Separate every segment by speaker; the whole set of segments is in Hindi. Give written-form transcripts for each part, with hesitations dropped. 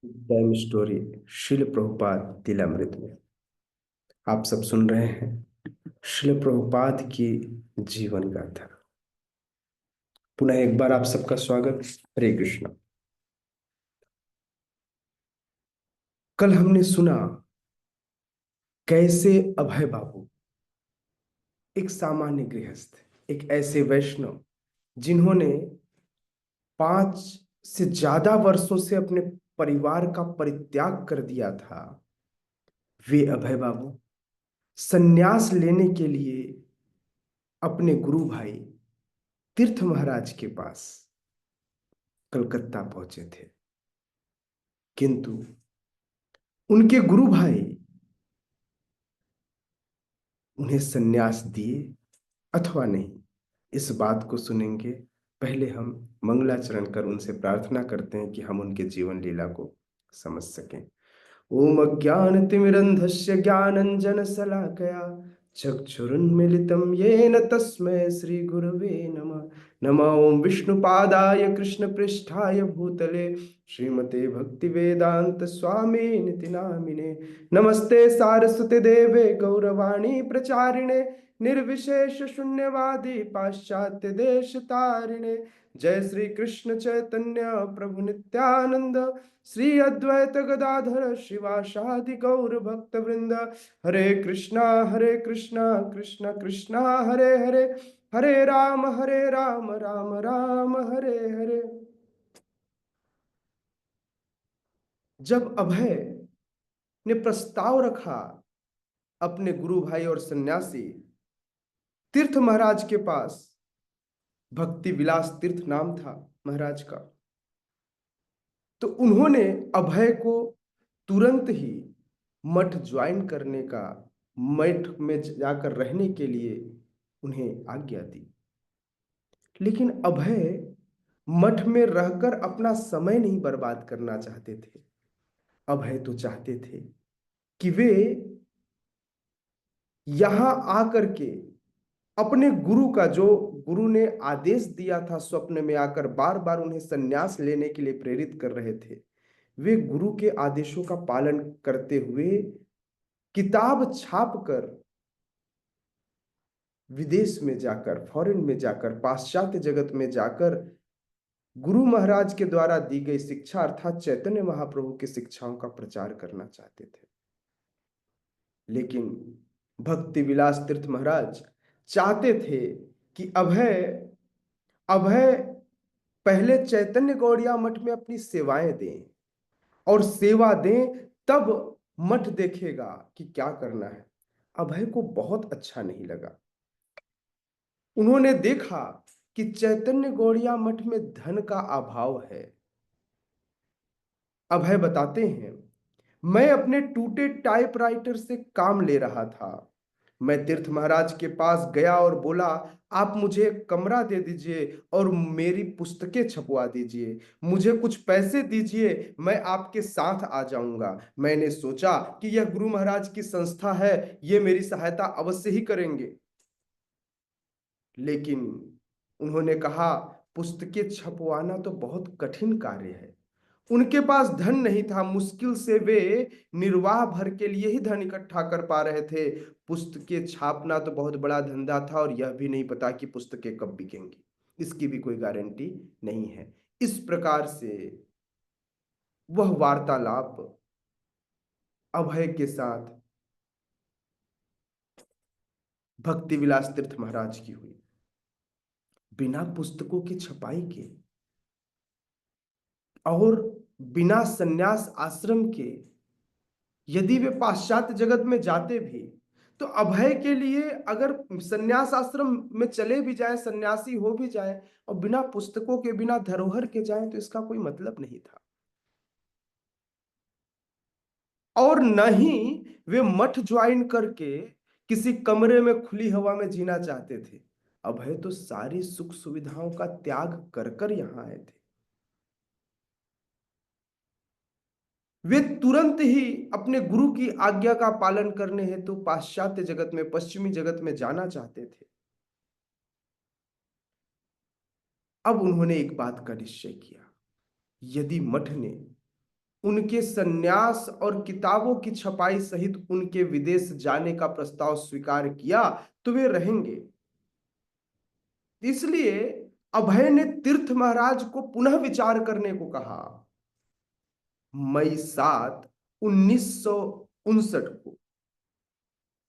Speaker 1: टाइम स्टोरी शिल प्रभुपाद तिलामृत में आप सब सुन रहे हैं शिल प्रभुपाद की जीवन गाथा। पुनः एक बार आप सबका स्वागत। हरे कृष्ण। कल हमने सुना कैसे अभय बाबू एक सामान्य गृहस्थ, एक ऐसे वैष्णव जिन्होंने 5 से ज्यादा वर्षों से अपने परिवार का परित्याग कर दिया था, वे अभय बाबू संन्यास लेने के लिए अपने गुरु भाई तीर्थ महाराज के पास कलकत्ता पहुंचे थे। किंतु उनके गुरु भाई उन्हें सन्यास दिए अथवा नहीं, इस बात को सुनेंगे। पहले हम मंगलाचरण कर उनसे प्रार्थना करते हैं कि हम उनके जीवन लीला को समझ सकें। ओम अज्ञानतिमिरन्धस्य ज्ञानञ्जनशलाकया चक्षुरुन्मीलितं येन तस्मै श्रीगुरवे नमः। नमः ओं विष्णुपादाय कृष्णपृष्ठाय भूतले श्रीमते भक्तिवेदांत स्वामिनिति नामिने। नमस्ते सारस्वते देवे गौरवाणी प्रचारिणे निर्विशेष शून्यवादी पाश्चात्य देश तारिणे। जय श्री कृष्ण चैतन्य प्रभु नित्यानंद श्री अद्वैत गदाधर शिवासादि गौर भक्त वृंद। हरे कृष्णा कृष्ण कृष्णा हरे हरे, हरे राम राम राम हरे हरे। जब अभय ने प्रस्ताव रखा अपने गुरु भाई और सन्यासी तीर्थ महाराज के पास, भक्ति विलास तीर्थ नाम था महाराज का, तो उन्होंने अभय को तुरंत ही मठ ज्वाइन करने का, मठ में जाकर रहने के लिए उन्हें आज्ञा दी। लेकिन अभय मठ में रहकर अपना समय नहीं बर्बाद करना चाहते थे। अभय तो चाहते थे कि वे यहां आकर के अपने गुरु का, जो गुरु ने आदेश दिया था स्वप्न में आकर बार बार उन्हें संन्यास लेने के लिए प्रेरित कर रहे थे, वे गुरु के आदेशों का पालन करते हुए किताब छापकर विदेश में जाकर, फॉरेन में जाकर, पाश्चात्य जगत में जाकर गुरु महाराज के द्वारा दी गई शिक्षा अर्थात चैतन्य महाप्रभु की शिक्षाओं का प्रचार करना चाहते थे। लेकिन भक्ति विलास तीर्थ महाराज चाहते थे कि अभय अभय पहले चैतन्य गौड़िया मठ में अपनी सेवाएं दें, और सेवा दें तब मठ देखेगा कि क्या करना है। अभय को बहुत अच्छा नहीं लगा। उन्होंने देखा कि चैतन्य गौड़िया मठ में धन का अभाव है। अभय बताते हैं, मैं अपने टूटे टाइपराइटर से काम ले रहा था। मैं तीर्थ महाराज के पास गया और बोला, आप मुझे एक कमरा दे दीजिए और मेरी पुस्तकें छपवा दीजिए, मुझे कुछ पैसे दीजिए, मैं आपके साथ आ जाऊंगा। मैंने सोचा कि यह गुरु महाराज की संस्था है, ये मेरी सहायता अवश्य ही करेंगे। लेकिन उन्होंने कहा, पुस्तकें छपवाना तो बहुत कठिन कार्य है। उनके पास धन नहीं था, मुश्किल से वे निर्वाह भर के लिए ही धन इकट्ठा कर पा रहे थे। पुस्तकें छापना तो बहुत बड़ा धंधा था और यह भी नहीं पता कि पुस्तकें कब बिकेंगी, इसकी भी कोई गारंटी नहीं है। इस प्रकार से वह वार्तालाप अभय के साथ भक्ति विलास तीर्थ महाराज की हुई। बिना पुस्तकों की छपाई के और बिना सन्यास आश्रम के यदि वे पाश्चात्य जगत में जाते भी, तो अभय के लिए अगर सन्यास आश्रम में चले भी जाए, सन्यासी हो भी जाए और बिना पुस्तकों के, बिना धरोहर के जाए, तो इसका कोई मतलब नहीं था। और न ही वे मठ ज्वाइन करके किसी कमरे में खुली हवा में जीना चाहते थे। अभय तो सारी सुख सुविधाओं का त्याग कर कर यहां आए थे। वे तुरंत ही अपने गुरु की आज्ञा का पालन करने हेतु पाश्चात्य जगत में, पश्चिमी जगत में जाना चाहते थे। अब उन्होंने एक बात का निश्चय किया, यदि मठ ने उनके सन्यास और किताबों की छपाई सहित उनके विदेश जाने का प्रस्ताव स्वीकार किया तो वे रहेंगे। इसलिए अभय ने तीर्थ महाराज को पुनः विचार करने को कहा। मई 7, 1959 को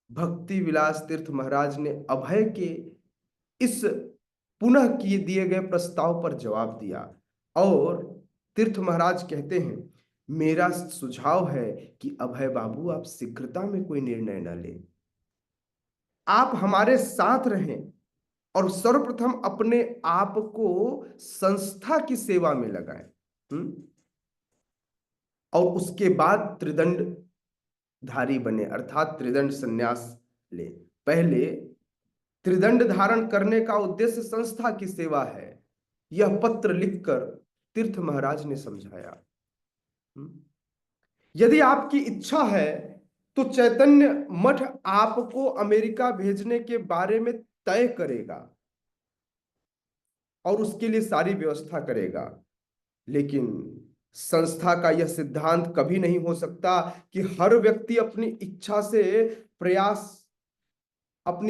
Speaker 1: भक्ति विलास तीर्थ महाराज ने अभय के इस पुनः किए दिए गए प्रस्ताव पर जवाब दिया और तीर्थ महाराज कहते हैं, मेरा सुझाव है कि अभय बाबू आप शीघ्रता में कोई निर्णय न लें, आप हमारे साथ रहें और सर्वप्रथम अपने आप को संस्था की सेवा में लगाएं। और उसके बाद त्रिदंड धारी बने, अर्थात त्रिदंड संन्यास ले। पहले त्रिदंड धारण करने का उद्देश्य संस्था की सेवा है, यह पत्र लिखकर तीर्थ महाराज ने समझाया। यदि आपकी इच्छा है तो चैतन्य मठ आपको अमेरिका भेजने के बारे में तय करेगा और उसके लिए सारी व्यवस्था करेगा, लेकिन संस्था का यह सिद्धांत कभी नहीं हो सकता कि हर व्यक्ति अपनी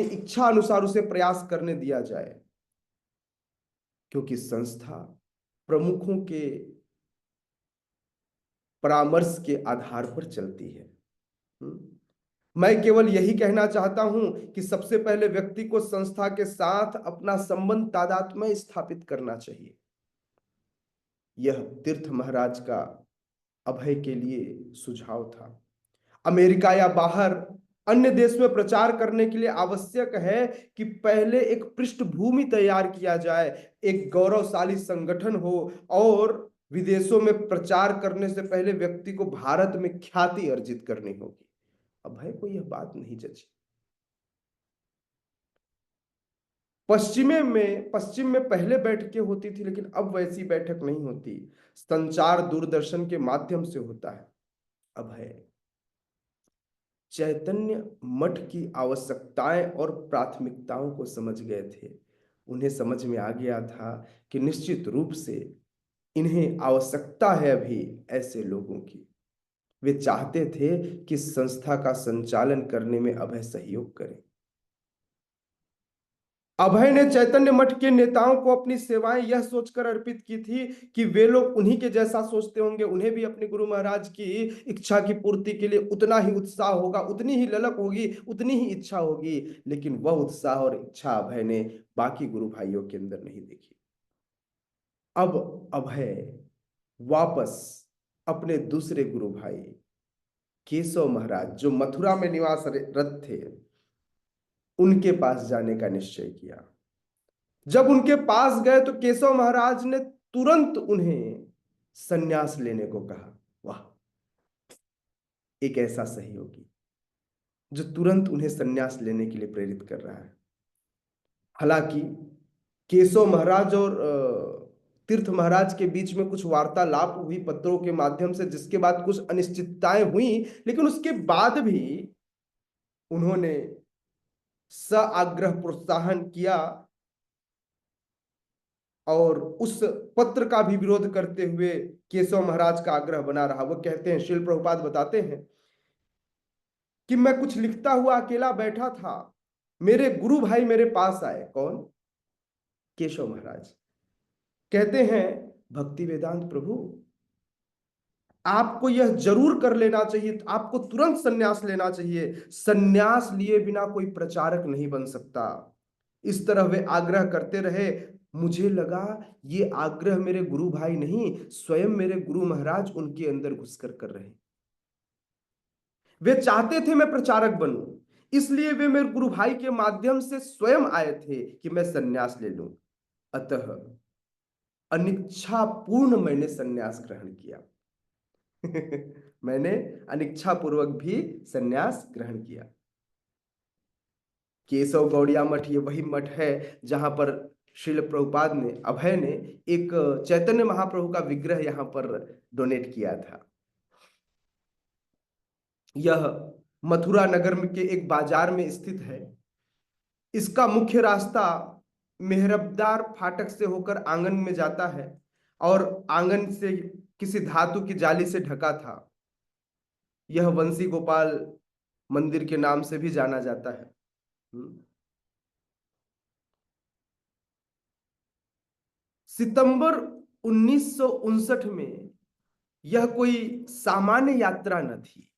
Speaker 1: इच्छा अनुसार उसे प्रयास करने दिया जाए, क्योंकि संस्था प्रमुखों के परामर्श के आधार पर चलती है। मैं केवल यही कहना चाहता हूं कि सबसे पहले व्यक्ति को संस्था के साथ अपना संबंध तादात्म्य स्थापित करना चाहिए। यह तीर्थ महाराज का अभय के लिए सुझाव था। अमेरिका या बाहर अन्य देश में प्रचार करने के लिए आवश्यक है कि पहले एक पृष्ठभूमि तैयार किया जाए, एक गौरवशाली संगठन हो, और विदेशों में प्रचार करने से पहले व्यक्ति को भारत में ख्याति अर्जित करनी होगी। अभय को यह बात नहीं जची। पश्चिम में पहले बैठकें होती थी, लेकिन अब वैसी बैठक नहीं होती, संचार दूरदर्शन के माध्यम से होता है। अभय चैतन्य मठ की आवश्यकताएं और प्राथमिकताओं को समझ गए थे। उन्हें समझ में आ गया था कि निश्चित रूप से इन्हें आवश्यकता है अभी ऐसे लोगों की। वे चाहते थे कि संस्था का संचालन करने में अभय सहयोग करें। अभय ने चैतन्य मठ के नेताओं को अपनी सेवाएं यह सोचकर अर्पित की थी कि वे लोग उन्हीं के जैसा सोचते होंगे, उन्हें भी अपने गुरु महाराज की इच्छा की पूर्ति के लिए उतना ही उत्साह होगा, उतनी ही ललक होगी, उतनी ही इच्छा होगी। लेकिन वह उत्साह और इच्छा अभय ने बाकी गुरु भाइयों के अंदर नहीं देखी। अब अभय वापस अपने दूसरे गुरु भाई केशव महाराज, जो मथुरा में निवासरत थे, उनके पास जाने का निश्चय किया। जब उनके पास गए तो केशव महाराज ने तुरंत उन्हें संन्यास लेने को कहा। वाह, एक ऐसा सहयोगी जो तुरंत उन्हें संन्यास लेने के लिए प्रेरित कर रहा है। हालांकि केशव महाराज और तीर्थ महाराज के बीच में कुछ वार्तालाप हुई पत्रों के माध्यम से, जिसके बाद कुछ अनिश्चितताएं हुई, लेकिन उसके बाद भी उन्होंने सआग्रह प्रोत्साहन किया और उस पत्र का भी विरोध करते हुए केशव महाराज का आग्रह बना रहा। वो कहते हैं, श्रील प्रभुपाद बताते हैं कि मैं कुछ लिखता हुआ अकेला बैठा था, मेरे गुरु भाई मेरे पास आए। कौन? केशव महाराज। कहते हैं, भक्ति वेदांत प्रभु, आपको यह जरूर कर लेना चाहिए, आपको तुरंत सन्यास लेना चाहिए। सन्यास लिए बिना कोई प्रचारक नहीं बन सकता। इस तरह वे आग्रह करते रहे। मुझे लगा ये आग्रह मेरे गुरु भाई नहीं, स्वयं मेरे गुरु महाराज उनके अंदर घुसकर कर रहे। वे चाहते थे मैं प्रचारक बनूं, इसलिए वे मेरे गुरु भाई के माध्यम से स्वयं आए थे कि मैं सन्यास ले लूं। अतः अनिच्छापूर्ण मैंने सन्यास ग्रहण किया। मैंने अनिच्छापूर्वक भी सन्यास ग्रहण किया। केशव गौड़िया मठ ये वही मठ है जहां पर श्रील प्रभुपाद ने, अभय ने एक चैतन्य महाप्रभु का विग्रह यहां पर डोनेट किया था। यह मथुरा नगर के एक बाजार में स्थित है। इसका मुख्य रास्ता मेहरबदार फाटक से होकर आंगन में जाता है और आंगन से किसी धातु की जाली से ढका था। यह वंशी गोपाल मंदिर के नाम से भी जाना जाता है। सितंबर 1959 में यह कोई सामान्य यात्रा न थी।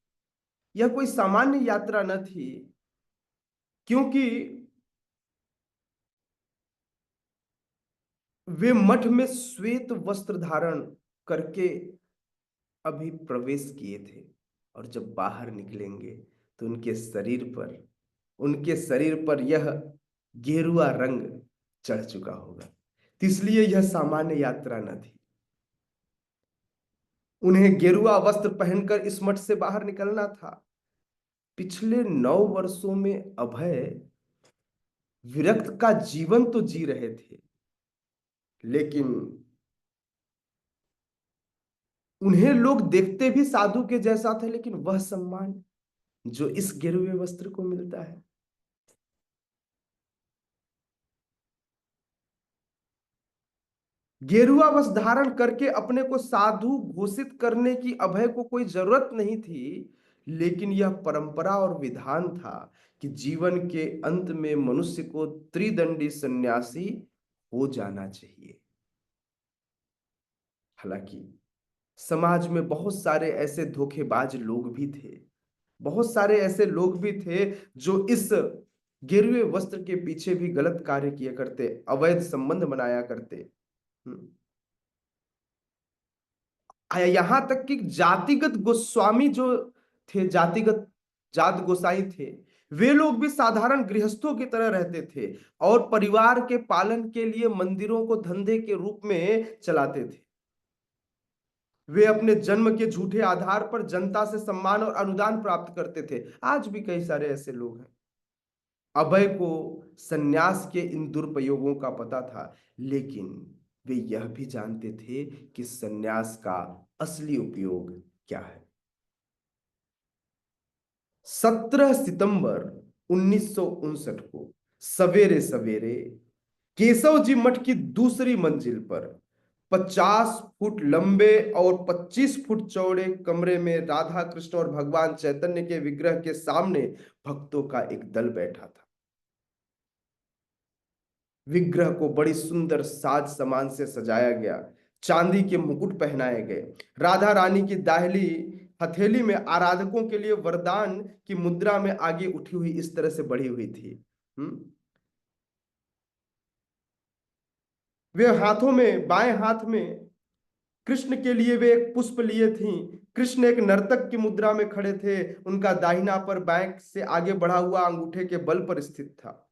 Speaker 1: यह कोई सामान्य यात्रा न थी, क्योंकि वे मठ में श्वेत वस्त्र धारण करके अभी प्रवेश किए थे, और जब बाहर निकलेंगे तो उनके शरीर पर यह गेरुआ रंग चढ़ चुका होगा। तो इसलिए यह सामान्य यात्रा न थी। उन्हें गेरुआ वस्त्र पहनकर इस मठ से बाहर निकलना था। पिछले 9 वर्षों में अभय विरक्त का जीवन तो जी रहे थे, लेकिन उन्हें लोग देखते भी साधु के जैसा थे, लेकिन वह सम्मान जो इस गिरुए वस्त्र को मिलता है। गेरुआ वस्त्र धारण करके अपने को साधु घोषित करने की अभय को कोई जरूरत नहीं थी, लेकिन यह परंपरा और विधान था कि जीवन के अंत में मनुष्य को त्रिदंडी सन्यासी हो जाना चाहिए। हालांकि समाज में बहुत सारे ऐसे धोखेबाज लोग भी थे, बहुत सारे ऐसे लोग भी थे जो इस गिरवे वस्त्र के पीछे भी गलत कार्य किया करते, अवैध संबंध बनाया करते। यहां तक कि जातिगत गोस्वामी जो थे, जातिगत जात गोसाई थे, वे लोग भी साधारण गृहस्थों की तरह रहते थे और परिवार के पालन के लिए मंदिरों को धंधे के रूप में चलाते थे। वे अपने जन्म के झूठे आधार पर जनता से सम्मान और अनुदान प्राप्त करते थे। आज भी कई सारे ऐसे लोग हैं। अभय को सन्यास के इन दुरुपयोगों का पता था, लेकिन वे यह भी जानते थे कि सन्यास का असली उपयोग क्या है। 17 सितंबर 1959 को सवेरे सवेरे केशव जी मठ की दूसरी मंजिल पर 50 फुट लंबे और 25 फुट चौड़े कमरे में राधा कृष्ण और भगवान चैतन्य के विग्रह के सामने भक्तों का एक दल बैठा था। विग्रह को बड़ी सुंदर साज सामान से सजाया गया, चांदी के मुकुट पहनाए गए। राधा रानी की दाहिनी हथेली में आराधकों के लिए वरदान की मुद्रा में आगे उठी हुई इस तरह से बढ़ी हुई थी। वे हाथों में, बाएं हाथ में कृष्ण के लिए वे एक पुष्प लिए थी। कृष्ण एक नर्तक की मुद्रा में खड़े थे। उनका दाहिना पर बाएं से आगे बढ़ा हुआ अंगूठे के बल पर स्थित था।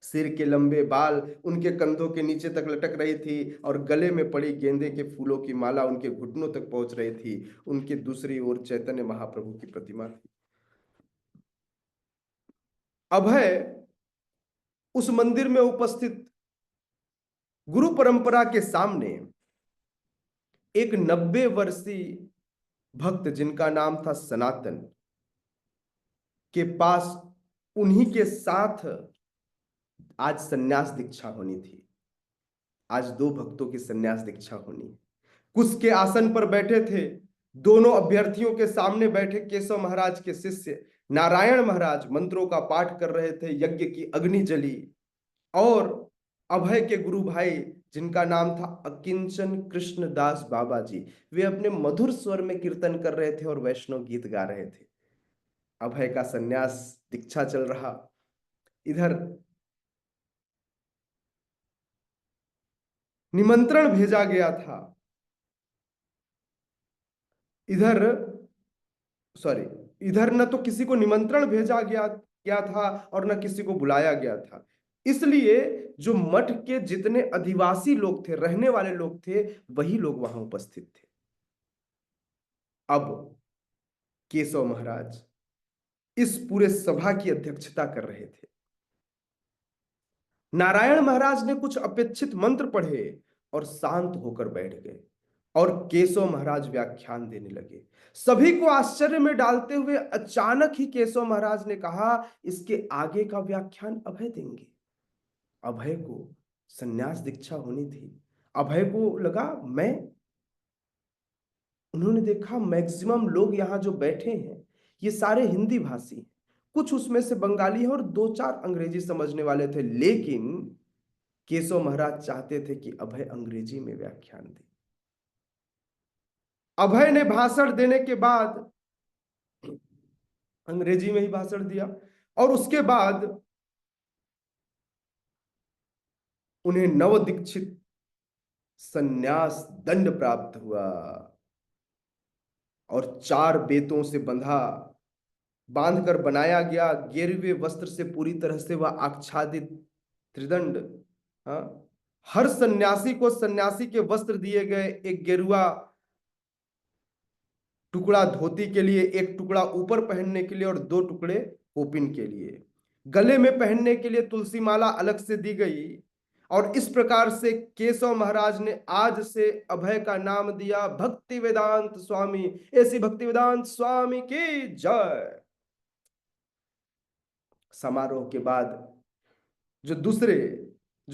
Speaker 1: सिर के लंबे बाल उनके कंधों के नीचे तक लटक रही थी और गले में पड़ी गेंदे के फूलों की माला उनके घुटनों तक पहुंच रही थी। उनके दूसरी ओर चैतन्य महाप्रभु की प्रतिमा थी। अभय उस मंदिर में उपस्थित गुरु परंपरा के सामने एक 90 वर्षीय भक्त जिनका नाम था सनातन के पास उन्हीं के साथ आज सन्यास दीक्षा होनी थी। आज 2 भक्तों की सन्यास दीक्षा होनी। कुश के आसन पर बैठे थे दोनों अभ्यर्थियों के सामने बैठे केशव महाराज के शिष्य नारायण महाराज मंत्रों का पाठ कर रहे थे। यज्ञ की अग्नि जली और अभय के गुरु भाई जिनका नाम था अकिंचन कृष्णदास बाबा जी, वे अपने मधुर स्वर में कीर्तन कर रहे थे और वैष्णव गीत गा रहे थे। अभय का सन्यास दीक्षा चल रहा। इधर निमंत्रण भेजा गया था, इधर सॉरी इधर न तो किसी को निमंत्रण भेजा गया गया था और न किसी को बुलाया गया था। इसलिए जो मठ के जितने अधिवासी लोग थे, रहने वाले लोग थे, वही लोग वहां उपस्थित थे। अब केशव महाराज इस पूरे सभा की अध्यक्षता कर रहे थे। नारायण महाराज ने कुछ अपेक्षित मंत्र पढ़े और शांत होकर बैठ गए और केशव महाराज व्याख्यान देने लगे। सभी को आश्चर्य में डालते हुए अचानक ही केशव महाराज ने कहा, इसके आगे का व्याख्यान अभय देंगे। अभय को सन्यास दीक्षा होनी थी। अभय को लगा, मैं उन्होंने देखा मैक्सिमम लोग यहाँ जो बैठे हैं ये सारे हिंदी भाषी हैं, कुछ उसमें से बंगाली हैं और दो चार अंग्रेजी समझने वाले थे, लेकिन केशव महाराज चाहते थे कि अभय अंग्रेजी में व्याख्यान दे। अभय ने भाषण देने के बाद अंग्रेजी में ही भाषण दिया और उसके बाद उन्हें नव दीक्षित संन्यास दंड प्राप्त हुआ और 4 बेतों से बांधकर बनाया गया गेरुए वस्त्र से पूरी तरह से वह आच्छादित त्रिदंड, हाँ, हर सन्यासी को सन्यासी के वस्त्र दिए गए, एक गेरुआ टुकड़ा धोती के लिए, एक टुकड़ा ऊपर पहनने के लिए और 2 टुकड़े कोपिन के लिए। गले में पहनने के लिए तुलसी माला अलग से दी गई और इस प्रकार से केशव महाराज ने आज से अभय का नाम दिया भक्ति वेदांत स्वामी। ऐसी भक्ति वेदांत स्वामी की जय। समारोह के बाद जो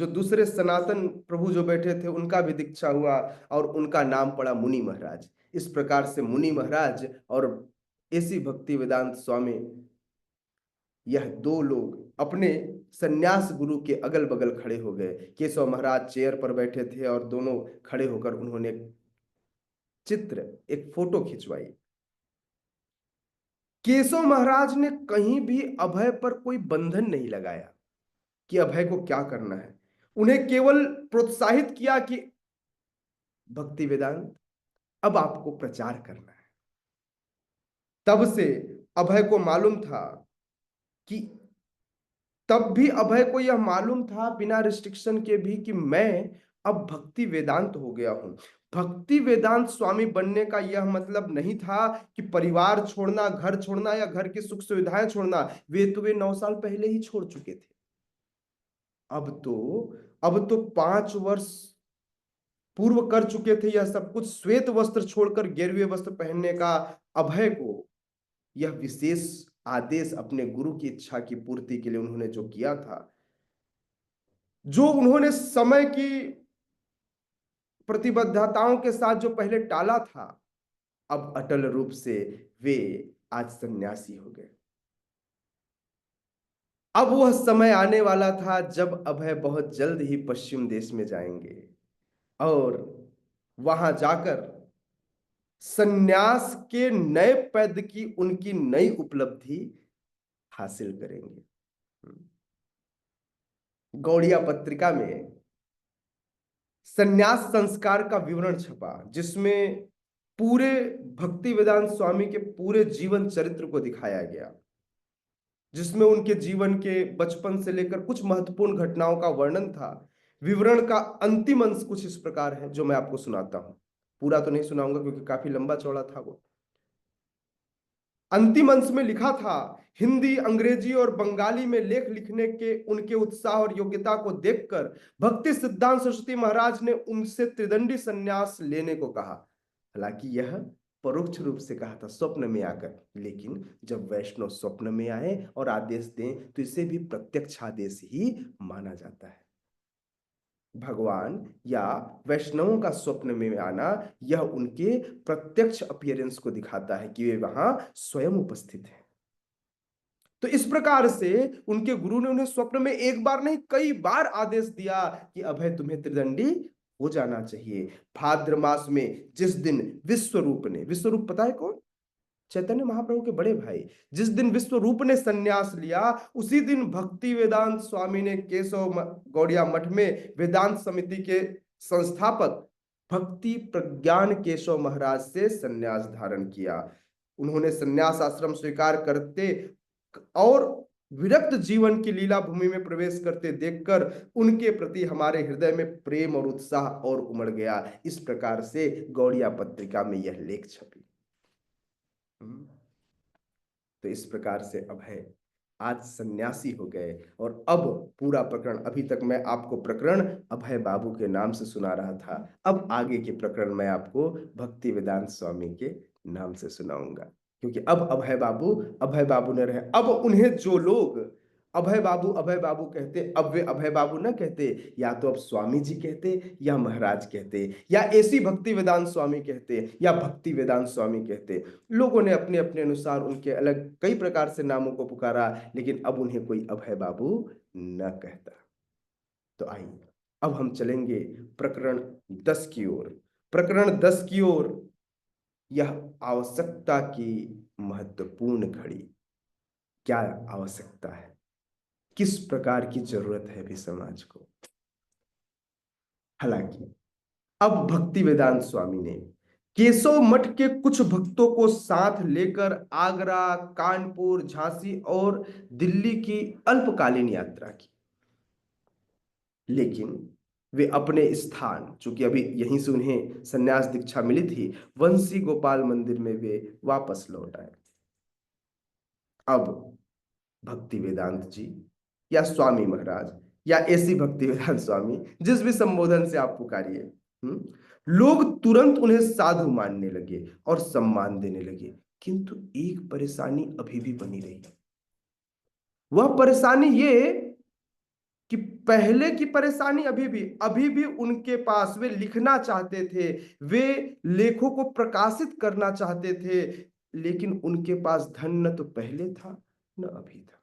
Speaker 1: दूसरे सनातन प्रभु जो बैठे थे उनका भी दीक्षा हुआ और उनका नाम पड़ा मुनि महाराज। इस प्रकार से मुनि महाराज और ऐसी भक्ति वेदांत स्वामी, यह 2 लोग अपने सन्यास गुरु के अगल बगल खड़े हो गए। केशव महाराज चेयर पर बैठे थे और दोनों खड़े होकर उन्होंने एक फोटो खिंचवाई। केशव महाराज ने कहीं भी अभय पर कोई बंधन नहीं लगाया कि अभय को क्या करना है। उन्हें केवल प्रोत्साहित किया कि भक्ति वेदांत अब आपको प्रचार करना है। तब से अभय को मालूम था कि तब भी अभय को यह मालूम था बिना रिस्ट्रिक्शन के भी कि मैं अब भक्ति वेदांत हो गया हूं। भक्ति वेदांत स्वामी बनने का यह मतलब नहीं था कि परिवार छोड़ना, घर छोड़ना या घर की सुख सुविधाएं छोड़ना। वे 9 साल पहले ही छोड़ चुके थे। अब तो 5 वर्ष पूर्व कर चुके थे यह सब कुछ। श्वेत वस्त्र छोड़कर गेरुए वस्त्र पहनने का अभय को यह विशेष आदेश अपने गुरु की इच्छा की पूर्ति के लिए उन्होंने जो किया था, जो उन्होंने समय की प्रतिबद्धताओं के साथ जो पहले टाला था, अब अटल रूप से वे आज सन्यासी हो गए। अब वह समय आने वाला था जब अभय बहुत जल्द ही पश्चिम देश में जाएंगे और वहां जाकर सन्यास के नए पद की उनकी नई उपलब्धि हासिल करेंगे। गौड़िया पत्रिका में सन्यास संस्कार का विवरण छपा जिसमें पूरे भक्ति वेदांत स्वामी के पूरे जीवन चरित्र को दिखाया गया, जिसमें उनके जीवन के बचपन से लेकर कुछ महत्वपूर्ण घटनाओं का वर्णन था। विवरण का अंतिम अंश कुछ इस प्रकार है जो मैं आपको सुनाता हूं। पूरा तो नहीं सुनाऊंगा क्योंकि काफी लंबा चौड़ा था वो। अंतिम अंश में लिखा था, हिंदी, अंग्रेजी और बंगाली में लेख लिखने के उनके उत्साह और योग्यता को देखकर भक्ति सिद्धांत सरस्वती महाराज ने उनसे त्रिदंडी संन्यास लेने को कहा। हालांकि यह परोक्ष रूप से कहा था स्वप्न में आकर, लेकिन जब वैष्णव स्वप्न में आए और आदेश दें तो इसे भी प्रत्यक्ष आदेश ही माना जाता है। भगवान या वैष्णवों का स्वप्न में आना यह उनके प्रत्यक्ष अपीयरेंस को दिखाता है कि वे वहां स्वयं उपस्थित हैं। तो इस प्रकार से उनके गुरु ने उन्हें स्वप्न में एक बार नहीं कई बार आदेश दिया कि अभय तुम्हें त्रिदंडी हो जाना चाहिए। भाद्र मास में जिस दिन विश्वरूप पता है कौन? चैतन्य महाप्रभु के बड़े भाई। जिस दिन विश्वरूप ने सन्यास लिया उसी दिन भक्ति वेदांत स्वामी ने केशव गौड़िया मठ में वेदांत समिति के संस्थापक भक्ति प्रज्ञान केशव महाराज से सन्यास धारण किया। उन्होंने सन्यास आश्रम स्वीकार करते और विरक्त जीवन की लीला भूमि में प्रवेश करते देखकर उनके प्रति हमारे हृदय में प्रेम और उत्साह और उमड़ गया। इस प्रकार से गौड़िया पत्रिका में यह लेख छपी। तो इस प्रकार से अभय आज सन्यासी हो गए और अब पूरा प्रकरण, अभी तक मैं आपको प्रकरण अभय बाबू के नाम से सुना रहा था, अब आगे के प्रकरण मैं आपको भक्ति वेदांत स्वामी के नाम से सुनाऊंगा। क्योंकि अब अभय बाबू ने रहे। अब उन्हें जो लोग अभय बाबू कहते। अब वे अभय बाबू ना कहते, या तो अब स्वामी जी कहते या महाराज कहते या ऐसी भक्ति वेदांत स्वामी कहते या भक्ति वेदांत स्वामी कहते। लोगों ने अपने अपने अनुसार उनके अलग कई प्रकार से नामों को पुकारा, लेकिन अब उन्हें कोई अभय बाबू न कहता। तो आइए अब हम चलेंगे प्रकरण 10 की ओर। प्रकरण 10 की ओर, यह आवश्यकता की महत्वपूर्ण घड़ी। क्या आवश्यकता है, किस प्रकार की जरूरत है अभी समाज को। हालांकि अब भक्ति वेदांत स्वामी ने केशव मठ के कुछ भक्तों को साथ लेकर आगरा, कानपुर, झांसी और दिल्ली की अल्पकालीन यात्रा की, लेकिन वे अपने स्थान, चूंकि अभी यहीं से उन्हें संन्यास दीक्षा मिली थी, वंशी गोपाल मंदिर में वे वापस लौट आए। अब भक्ति वेदांत जी या स्वामी महाराज या ऐसी भक्ति वेदांत स्वामी, जिस भी संबोधन से आप पुकारिए, लोग तुरंत उन्हें साधु मानने लगे और सम्मान देने लगे। किंतु एक परेशानी अभी भी बनी रही। वह परेशानी ये कि पहले की परेशानी अभी भी उनके पास, वे लिखना चाहते थे, वे लेखों को प्रकाशित करना चाहते थे, लेकिन उनके पास धन न तो पहले था न अभी था।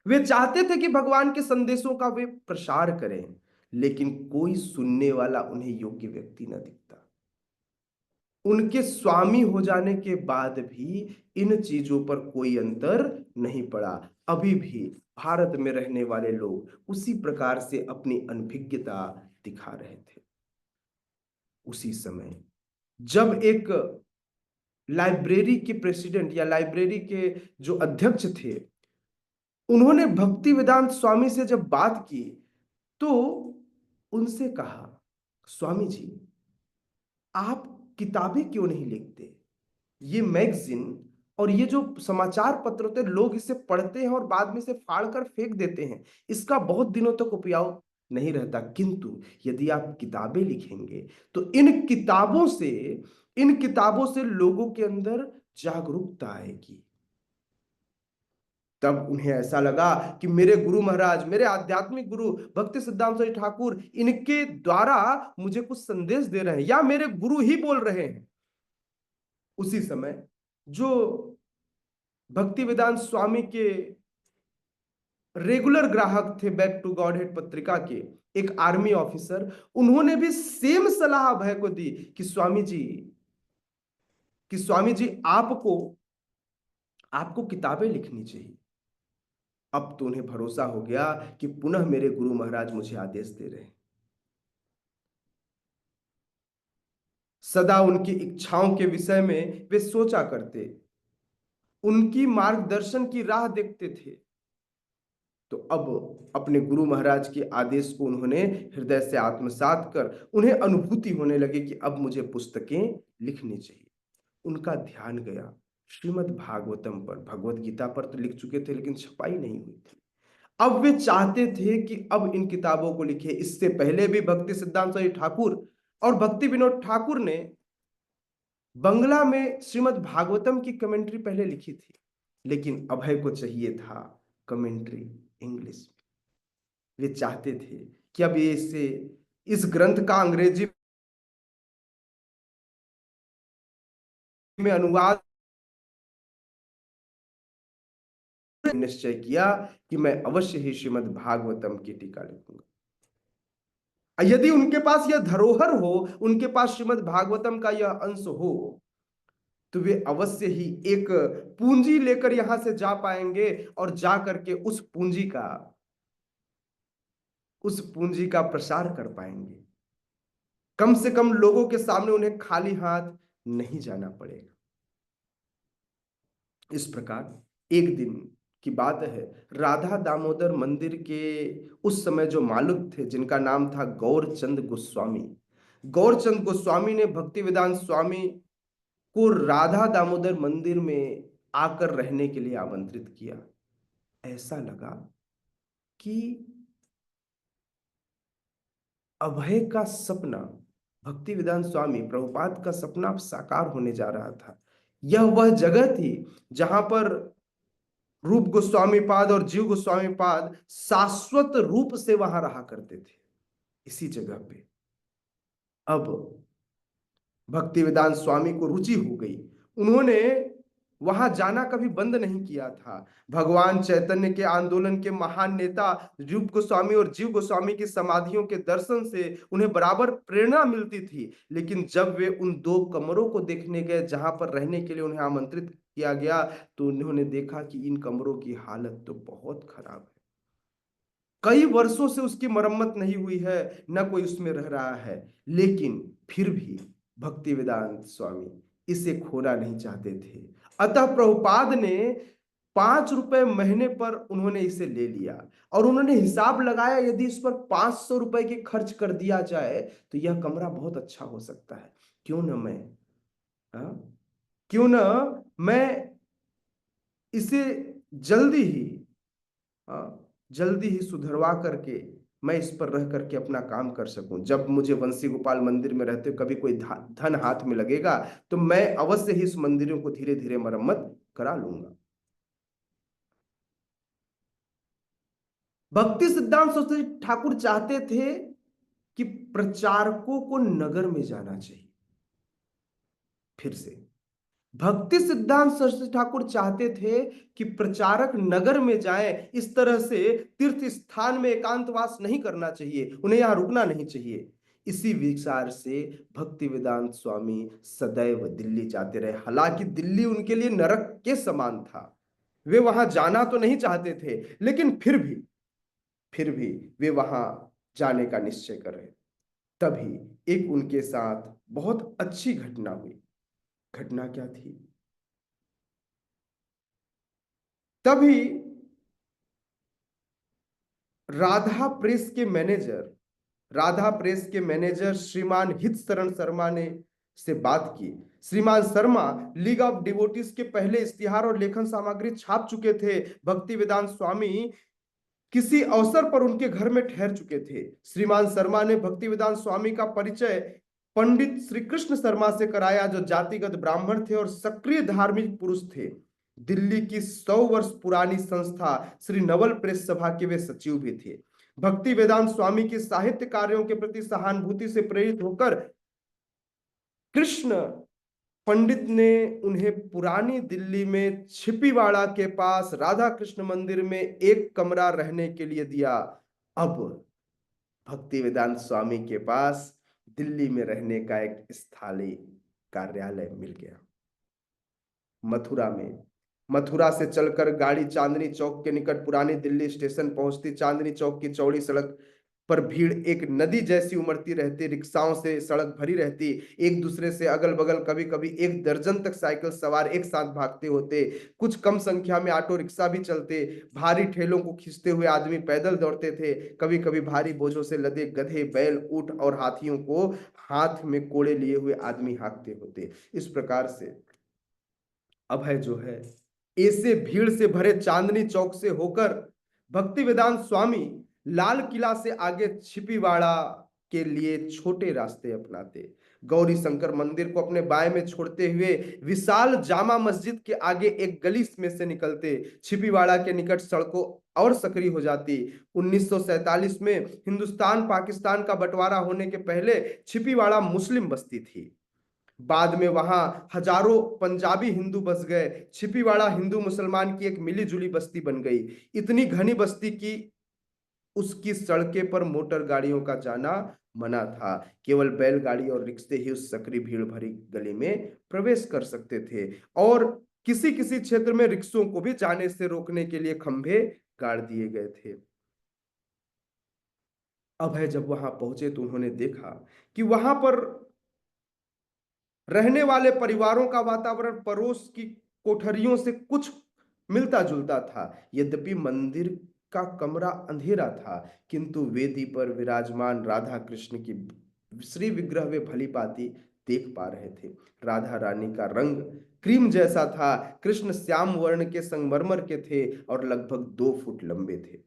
Speaker 1: वे चाहते थे कि भगवान के संदेशों का वे प्रसार करें, लेकिन कोई सुनने वाला उन्हें योग्य व्यक्ति न दिखता। उनके स्वामी हो जाने के बाद भी इन चीजों पर कोई अंतर नहीं पड़ा। अभी भी भारत में रहने वाले लोग उसी प्रकार से अपनी अनभिज्ञता दिखा रहे थे। उसी समय जब एक लाइब्रेरी के प्रेसिडेंट या लाइब्रेरी के जो अध्यक्ष थे, उन्होंने भक्ति वेदांत स्वामी से जब बात की तो उनसे कहा, स्वामी जी, आप किताबें क्यों नहीं लिखते? ये मैगजीन और ये जो समाचार पत्र होते हैं, लोग इसे पढ़ते हैं और बाद में इसे फाड़ कर फेंक देते हैं, इसका बहुत दिनों तक उपयोग नहीं रहता। किंतु यदि आप किताबें लिखेंगे तो इन किताबों से लोगों के अंदर जागरूकता आएगी। तब उन्हें ऐसा लगा कि मेरे गुरु महाराज, मेरे आध्यात्मिक गुरु भक्ति सिद्धांत सरस्वती ठाकुर, इनके द्वारा मुझे कुछ संदेश दे रहे हैं या मेरे गुरु ही बोल रहे हैं। उसी समय जो भक्ति वेदांत स्वामी के रेगुलर ग्राहक थे बैक टू गॉडहेड पत्रिका के, एक आर्मी ऑफिसर, उन्होंने भी सेम सलाह अभय को दी कि स्वामी जी आपको किताबें लिखनी चाहिए। अब तो उन्हें भरोसा हो गया कि पुनः मेरे गुरु महाराज मुझे आदेश दे रहे हैं। सदा उनकी इच्छाओं के विषय में वे सोचा करते, उनकी मार्गदर्शन की राह देखते थे। तो अब अपने गुरु महाराज के आदेश को उन्होंने हृदय से आत्मसात कर, उन्हें अनुभूति होने लगी कि अब मुझे पुस्तकें लिखनी चाहिए। उनका ध्यान गया श्रीमद् भागवतम पर। भगवत गीता पर तो लिख चुके थे, लेकिन छपाई नहीं हुई थी। अब वे चाहते थे कि अब इन किताबों को लिखे। इससे पहले भी भक्ति सिद्धांत सरस्वती ठाकुर और भक्ति विनोद ठाकुर ने बंगला में श्रीमद् भागवतम की कमेंट्री पहले लिखी थी, लेकिन अभय को चाहिए था कमेंट्री इंग्लिश में। वे चाहते थे कि अब ये इस ग्रंथ का अंग्रेजी में अनुवाद। निश्चय किया कि मैं अवश्य ही श्रीमद् भागवतम की टीका लिखूंगा। यदि उनके पास यह धरोहर हो, उनके पास श्रीमद् भागवतम का यह अंश हो, तो वे अवश्य ही एक पूंजी लेकर यहां से जा पाएंगे और जा करके उस पूंजी का प्रसार कर पाएंगे। कम से कम लोगों के सामने उन्हें खाली हाथ नहीं जाना पड़ेगा। इस प्रकार एक दिन की बात है, राधा दामोदर मंदिर के उस समय जो मालिक थे, जिनका नाम था गौरचंद गोस्वामी, गौरचंद गोस्वामी ने भक्ति वेदांत स्वामी को राधा दामोदर मंदिर में आकर रहने के लिए आमंत्रित किया। ऐसा लगा कि अभय का सपना, भक्ति वेदांत स्वामी प्रभुपाद का सपना अब साकार होने जा रहा था। यह वह जगह थी जहां पर रूप गोस्वामी पाद और जीव गोस्वामी पाद शाश्वत रूप से वहां रहा करते थे, इसी जगह पे। अब भक्ति वेदांत स्वामी को रुचि हो गई, उन्होंने वहां जाना कभी बंद नहीं किया था। भगवान चैतन्य के आंदोलन के महान नेता रूप गोस्वामी और जीव गोस्वामी की समाधियों के दर्शन से उन्हें बराबर प्रेरणा मिलती थी, लेकिन जब वे उन दो कमरों को देखने गए जहां पर रहने के लिए उन्हें आमंत्रित किया गया, तो उन्होंने देखा कि इन कमरों की हालत तो बहुत खराब है, कई वर्षों से उसकी मरम्मत नहीं हुई है, न कोई उसमें रह रहा है। लेकिन फिर भी भक्ति वेदांत स्वामी इसे खोना नहीं चाहते थे। अतः प्रभुपाद ने 5 रुपए महीने पर उन्होंने इसे ले लिया, और उन्होंने हिसाब लगाया यदि इस पर 500 रुपए की खर्च कर दिया जाए तो यह कमरा बहुत अच्छा हो सकता है। क्यों न मैं, हाँ? क्यों न मैं इसे जल्दी ही, जल्दी ही सुधरवा करके मैं इस पर रह करके अपना काम कर सकूं। जब मुझे वंशी गोपाल मंदिर में रहते कभी कोई धन हाथ में लगेगा तो मैं अवश्य ही इस मंदिरों को धीरे धीरे मरम्मत करा लूंगा। भक्ति सिद्धांत सरस्वती ठाकुर चाहते थे कि प्रचारकों को नगर में जाना चाहिए। फिर से भक्ति सिद्धांत सरस्वती ठाकुर चाहते थे कि प्रचारक नगर में जाएं, इस तरह से तीर्थ स्थान में एकांतवास नहीं करना चाहिए, उन्हें यहां रुकना नहीं चाहिए। इसी विचार से भक्ति वेदांत स्वामी सदैव दिल्ली जाते रहे। हालांकि दिल्ली उनके लिए नरक के समान था, वे वहां जाना तो नहीं चाहते थे, लेकिन फिर भी वे वहां जाने का निश्चय कर रहे। तभी एक उनके साथ बहुत अच्छी घटना हुई। घटना क्या थी? तभी राधा प्रेस के मैनेजर राधा प्रेस के मैनेजर श्रीमान हित शरण शर्मा ने से बात की। श्रीमान शर्मा लीग ऑफ डिवोटीज के पहले इश्तिहार और लेखन सामग्री छाप चुके थे। भक्ति वेदांत स्वामी किसी अवसर पर उनके घर में ठहर चुके थे। श्रीमान शर्मा ने भक्ति वेदांत स्वामी का परिचय पंडित श्री कृष्ण शर्मा से कराया, जो जातिगत ब्राह्मण थे और सक्रिय धार्मिक पुरुष थे। दिल्ली की 100 वर्ष पुरानी संस्था श्री नवल प्रेस सभा के वे सचिव भी थे। भक्ति वेदांत स्वामी की साहित्य कार्यों के प्रति सहानुभूति से प्रेरित होकर कृष्ण पंडित ने उन्हें पुरानी दिल्ली में छिपीवाड़ा के पास राधा कृष्ण मंदिर में एक कमरा रहने के लिए दिया। अब भक्ति वेदांत स्वामी के पास दिल्ली में रहने का एक स्थायी कार्यालय मिल गया। मथुरा से चलकर गाड़ी चांदनी चौक के निकट पुरानी दिल्ली स्टेशन पहुंचती। चांदनी चौक की चौड़ी सड़क पर भीड़ एक नदी जैसी उमड़ती रहती। रिक्शाओं से सड़क भरी रहती, एक दूसरे से अगल बगल कभी कभी 1 दर्जन तक साइकिल सवार एक साथ भागते होते। कुछ कम संख्या में ऑटो रिक्शा भी चलते। भारी ठेलों को खींचते हुए आदमी पैदल दौड़ते थे। कभी कभी भारी बोझों से लदे गधे, बैल, ऊंट और हाथियों को हाथ में कोड़े लिए हुए आदमी हाँकते होते। इस प्रकार से अभय जो है ऐसे भीड़ से भरे चांदनी चौक से होकर भक्ति वेदांत स्वामी लाल किला से आगे छिपीवाड़ा के लिए छोटे रास्ते अपनाते। गौरी शंकर मंदिर को अपने बाएं में छोड़ते हुए विशाल जामा मस्जिद के आगे एक गली में से निकलते। छिपीवाड़ा के निकट सड़कों और सक्रिय हो जाती। 1947 में हिंदुस्तान पाकिस्तान का बंटवारा होने के पहले छिपीवाड़ा मुस्लिम बस्ती थी। बाद में वहां हजारों पंजाबी हिंदू बस गए। छिपीवाड़ा हिंदू मुसलमान की एक मिली जुली बस्ती बन गई। इतनी घनी बस्ती की उसकी सड़कें पर मोटर गाड़ियों का जाना मना था। केवल बैलगाड़ी और रिक्शे ही उस सकरी भीड़ भरी गली में प्रवेश कर सकते थे, और किसी किसी क्षेत्र में रिक्शों को भी जाने से रोकने के लिए खंभे गाड़ दिए गए थे। अब है जब वहां पहुंचे तो उन्होंने देखा कि वहां पर रहने वाले परिवारों का वातावरण पड़ोस की कोठरियों से कुछ मिलता जुलता था। यद्यपि मंदिर का कमरा अंधेरा था, किंतु वेदी पर विराजमान राधा कृष्ण की श्री विग्रह वे भली भांति देख पा रहे थे। राधा रानी का रंग क्रीम जैसा था। कृष्ण श्याम वर्ण के संगमरमर के थे और लगभग 2 फुट लंबे थे।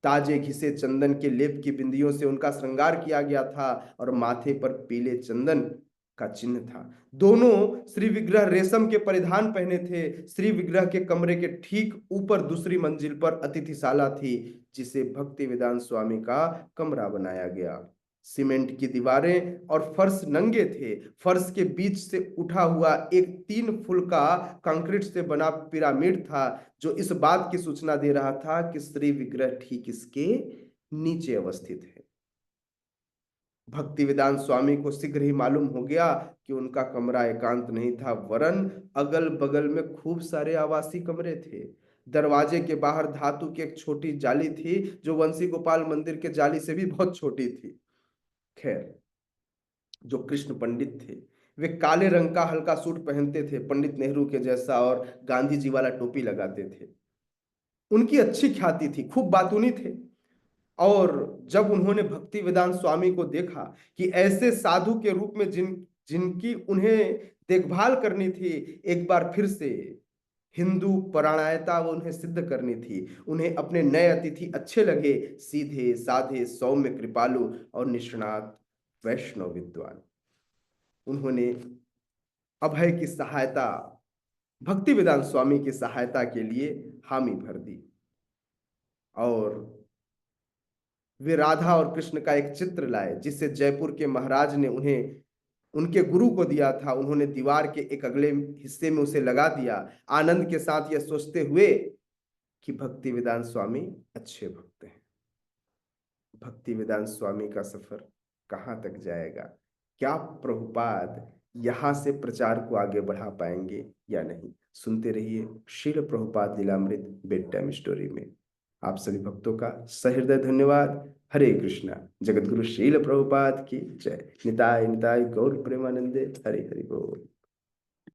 Speaker 1: ताजे घिसे चंदन के लेप की बिंदियों से उनका श्रृंगार किया गया था और माथे पर पीले चंदन का चिन्ह था। दोनों श्री विग्रह रेशम के परिधान पहने थे। श्री विग्रह के कमरे के ठीक ऊपर दूसरी मंजिल पर अतिथिशाला थी, जिसे भक्ति वेदांत स्वामी का कमरा बनाया गया। सीमेंट की दीवारें और फर्श नंगे थे। फर्श के बीच से उठा हुआ एक 3 फुट का कंक्रीट से बना पिरामिड था, जो इस बात की सूचना दे रहा था कि श्री विग्रह ठीक इसके नीचे अवस्थित है। भक्ति वेदांत स्वामी को शीघ्र ही मालूम हो गया कि उनका कमरा एकांत नहीं था, वरन अगल बगल में खूब सारे आवासीय कमरे थे। दरवाजे के बाहर धातु की एक छोटी जाली थी, जो वंशी गोपाल मंदिर के जाली से भी बहुत छोटी थी। खैर, जो कृष्ण पंडित थे, वे काले रंग का हल्का सूट पहनते थे, पंडित नेहरू के जैसा, और गांधी जी वाला टोपी लगाते थे। उनकी अच्छी ख्याति थी, खूब बातूनी थे। और जब उन्होंने भक्ति वेदांत स्वामी को देखा कि ऐसे साधु के रूप में जिनकी उन्हें देखभाल करनी थी, एक बार फिर से हिंदू परायणता वो उन्हें सिद्ध करनी थी, उन्हें अपने नए अतिथि अच्छे लगे, सीधे साधे, सौम्य, कृपालु और निष्णात वैष्णव विद्वान। उन्होंने अभय की सहायता, भक्ति वेदांत स्वामी की सहायता के लिए हामी भर दी, और वे राधा और कृष्ण का एक चित्र लाए, जिसे जयपुर के महाराज ने उन्हें उनके गुरु को दिया था। उन्होंने दीवार के एक अगले हिस्से में उसे लगा दिया, आनंद के साथ यह सोचते हुए कि भक्ति वेदांत स्वामी अच्छे भक्त हैं। भक्ति वेदांत स्वामी का सफर कहाँ तक जाएगा? क्या प्रभुपाद यहां से प्रचार को आगे बढ़ा पाएंगे या नहीं? सुनते रहिए Srila Prabhupada Lilamrita bedtime story में। आप सभी भक्तों का सहृदय धन्यवाद। हरे कृष्णा। जगत गुरु श्रील प्रभुपाद की जय। निताय निताय गौर प्रेमानंदे। हरि हरि बोल।